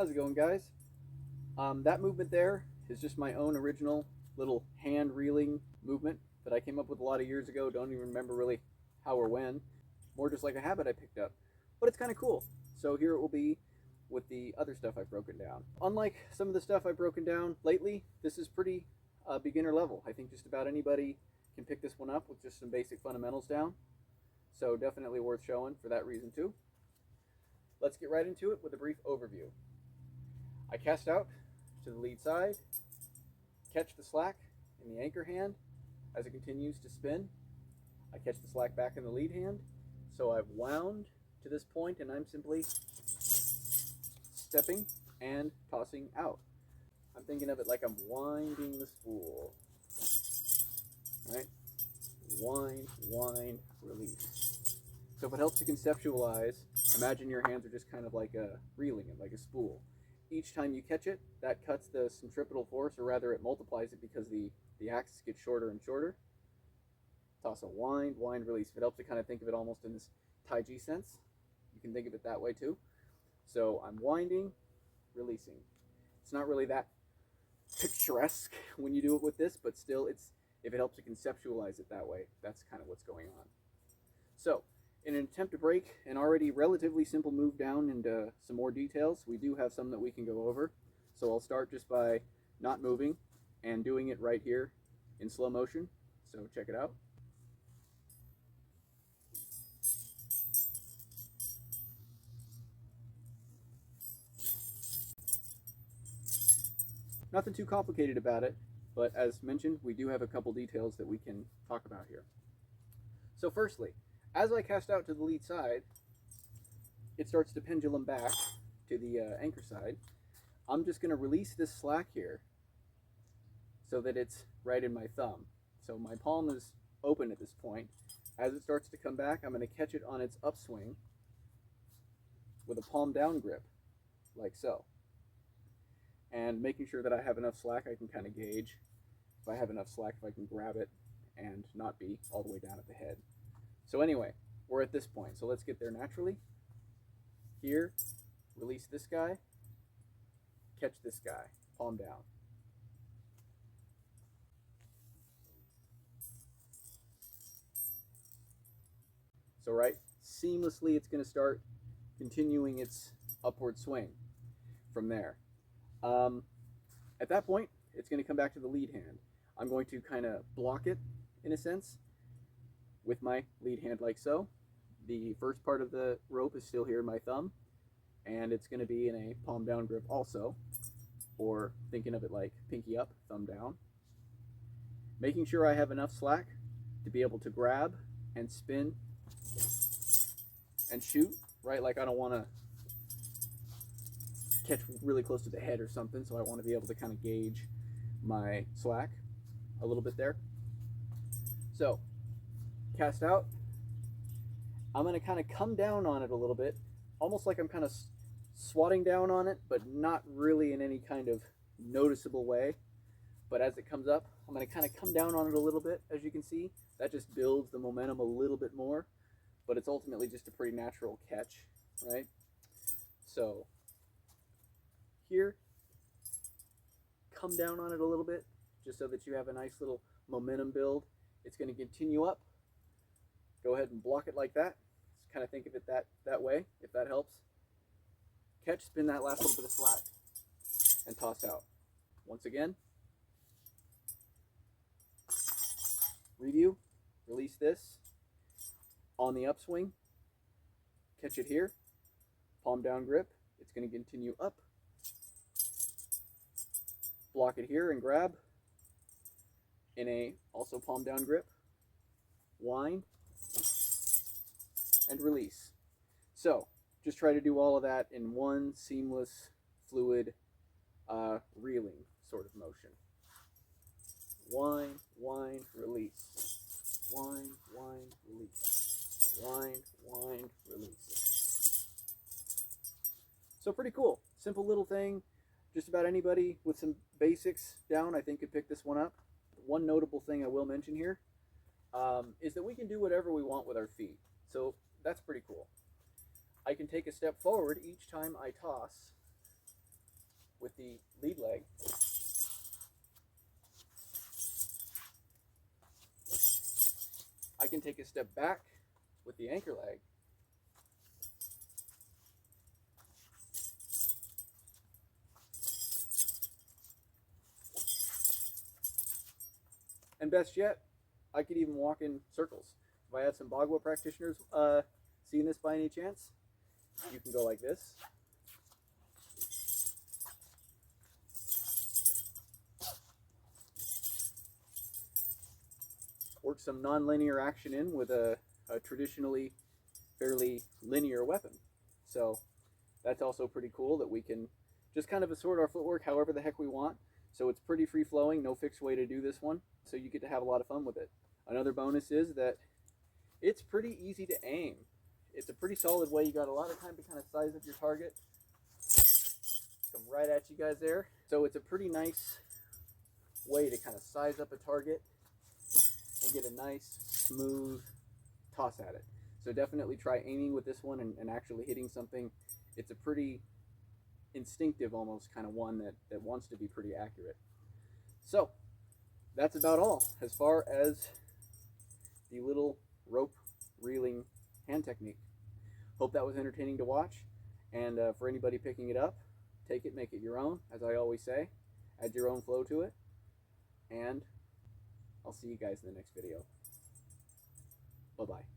How's it going, guys? That movement there is just my own original little hand reeling movement that I came up with a lot of years ago. Don't even remember really how or when. More just like a habit I picked up. But it's kind of cool. So here it will be with the other stuff I've broken down. Unlike some of the stuff I've broken down lately, this is pretty beginner level. I think just about anybody can pick this one up with just some basic fundamentals down. So definitely worth showing for that reason too. Let's get right into it with a brief overview. I cast out to the lead side, catch the slack in the anchor hand as it continues to spin. I catch the slack back in the lead hand. So I've wound to this point and I'm simply stepping and tossing out. I'm thinking of it like I'm winding the spool. Right? Wind, wind, release. So if it helps to conceptualize, imagine your hands are just kind of like reeling it, like a spool. Each time you catch it, that cuts the centripetal force, or rather it multiplies it because the axis gets shorter and shorter. Toss a wind, wind, release. If it helps to kind of think of it almost in this Tai Chi sense, you can think of it that way too. So I'm winding, releasing. It's not really that picturesque when you do it with this, but still if it helps to conceptualize it that way, that's kind of what's going on. So in an attempt to break an already relatively simple move down into some more details, we do have some that we can go over. So I'll start just by not moving and doing it right here in slow motion. So check it out. Nothing too complicated about it, but as mentioned, we do have a couple details that we can talk about here. So firstly, as I cast out to the lead side, it starts to pendulum back to the anchor side. I'm just going to release this slack here so that it's right in my thumb. So my palm is open at this point. As it starts to come back, I'm going to catch it on its upswing with a palm down grip, like so. And making sure that I have enough slack, I can kind of gauge if I have enough slack, if I can grab it and not be all the way down at the head. So anyway, we're at this point. So let's get there naturally. Here, release this guy, catch this guy, palm down. So right, seamlessly it's going to start continuing its upward swing from there. At that point, it's going to come back to the lead hand. I'm going to kind of block it, in a sense, with my lead hand like so. The first part of the rope is still here in my thumb, and it's going to be in a palm down grip also, or thinking of it like pinky up, thumb down. Making sure I have enough slack to be able to grab and spin and shoot, right? Like I don't want to catch really close to the head or something, so I want to be able to kind of gauge my slack a little bit there. So cast out. I'm going to kind of come down on it a little bit, almost like I'm kind of swatting down on it, but not really in any kind of noticeable way. But as it comes up, I'm going to kind of come down on it a little bit, as you can see. That just builds the momentum a little bit more, but it's ultimately just a pretty natural catch, right? So here, come down on it a little bit, just so that you have a nice little momentum build. It's going to continue up. Go ahead and block it like that. Just kind of think of it that way, if that helps. Catch, spin that last little bit of slack, and toss out. Once again, review, release this on the upswing, catch it here, palm down grip. It's going to continue up. Block it here and grab in a also palm down grip, wind, and release. So just try to do all of that in one seamless, fluid, reeling sort of motion. Wind, wind, release. Wind, wind, release. Wind, wind, release. So pretty cool. Simple little thing. Just about anybody with some basics down, I think, could pick this one up. One notable thing I will mention here is that we can do whatever we want with our feet. So that's pretty cool. I can take a step forward each time I toss the lead leg. I can take a step back with the anchor leg. And best yet, I could even walk in circles. If I had some Bagua practitioners seeing this by any chance, you can go like this. Work some non-linear action in with a traditionally fairly linear weapon. So that's also pretty cool that we can just kind of assort our footwork however the heck we want. So it's pretty free-flowing, no fixed way to do this one. So you get to have a lot of fun with it. Another bonus is that it's pretty easy to aim. It's a pretty solid way. You got a lot of time to kind of size up your target. Come right at you guys there. So it's a pretty nice way to kind of size up a target and get a nice, smooth toss at it. So definitely try aiming with this one and actually hitting something. It's a pretty instinctive almost kind of one that wants to be pretty accurate. So that's about all as far as the little rope reeling hand technique. Hope that was entertaining to watch. And for anybody picking it up, take it, make it your own, as I always say. Add your own flow to it. And I'll see you guys in the next video. Bye-bye.